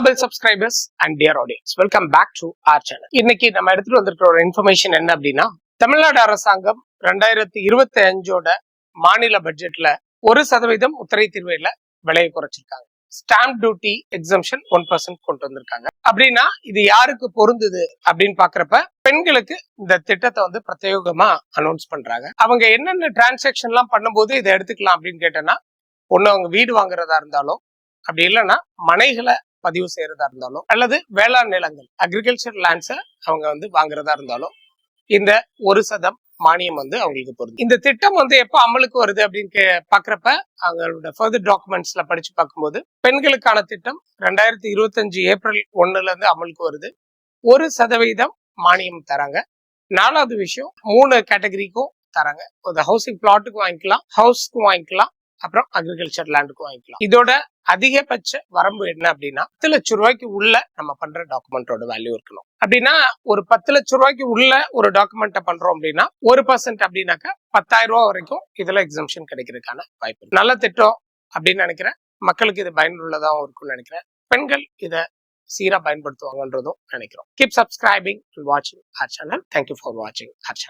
Global subscribers and dear audience, welcome back to our channel. இன்னைக்கு நம்ம எடுத்துட்டு வந்திருக்கிற ஒரு இன்ஃபர்மேஷன் என்ன அப்படின்னா, தமிழ்நாடு அரசாங்கம் 2025ஓட மாநில பட்ஜெட்ல 1% முத்திரை தீர்வையில விலையை குறைச்சிருக்காங்க. ஸ்டாம்ப் டியூட்டி எக்ஸம்ஷன் 1% கொண்டு வந்திருக்காங்க. அப்படின்னா இது யாருக்கு பொருந்துது அப்படின்னு பாக்குறப்ப பெண்களுக்கு இந்த திட்டத்தை வந்து பிரத்யேகமா அனௌன்ஸ் பண்றாங்க. அவங்க என்னென்ன டிரான்சாக்ஷன் எல்லாம் பண்ணும்போது இதை எடுத்துக்கலாம் அப்படின்னு கேட்டேன்னா, ஒண்ணு அவங்க வீடு வாங்குறதா இருந்தாலும், அப்படி இல்லைன்னா மனைகளை பதிவு செய்யறதா இருந்தாலும், அல்லது வேளாண் நிலங்கள் அக்ரிகல்ச்சர் லேண்ட்ஸை அவங்க வந்து வாங்குறதா இருந்தாலும் இந்த 1% மானியம் வந்து அவங்களுக்கு பொருந்தும். இந்த திட்டம் வந்து எப்போ அமலுக்கு வருது அப்படின்னு பாக்குறப்ப அவங்களோட ஃபர்தர் டாக்குமெண்ட்ஸ்ல படிச்சு பார்க்கும்போது பெண்களுக்கான திட்டம் 2025 ஏப்ரல் 1ல இருந்து அமலுக்கு வருது. 1% மானியம் தராங்க. 4வது விஷயம் 3 கேட்டகரிக்கும் தராங்க. ஒரு ஹவுசிங் பிளாட்டுக்கும் வாங்கிக்கலாம், ஹவுஸ்க்கும் வாங்கிக்கலாம், அப்புறம் அக்ரிகல்ச்சர் லேண்டுக்கும் வாங்கிக்கலாம். இதோட அதிகபட்ச வரம்பு என்ன அப்படின்னா 10 லட்சம் ரூபாய்க்கு உள்ள நம்ம பண்ற டாக்குமெண்டோட வேல்யூ இருக்கணும். அப்படின்னா ஒரு 10 லட்சம் ரூபாய்க்கு உள்ள ஒரு டாக்குமெண்ட்டை பண்றோம் அப்படின்னா 1% அப்படின்னாக்கா 10,000 ரூபாய் வரைக்கும் இதுல எக்ஸம்ஷன் கிடைக்கிறதுக்கான வாய்ப்பு. நல்ல திட்டம் அப்படின்னு நினைக்கிறேன். மக்களுக்கு இது பயனுள்ளதாகவும் இருக்கும்னு நினைக்கிறேன். பெண்கள் இதை சீரா பயன்படுத்துவாங்கன்றதும் நினைக்கிறோம். கீப் சப்ஸ்கிரைபிங் அண்ட் வாட்சிங் our channel. Thank you for watching our channel.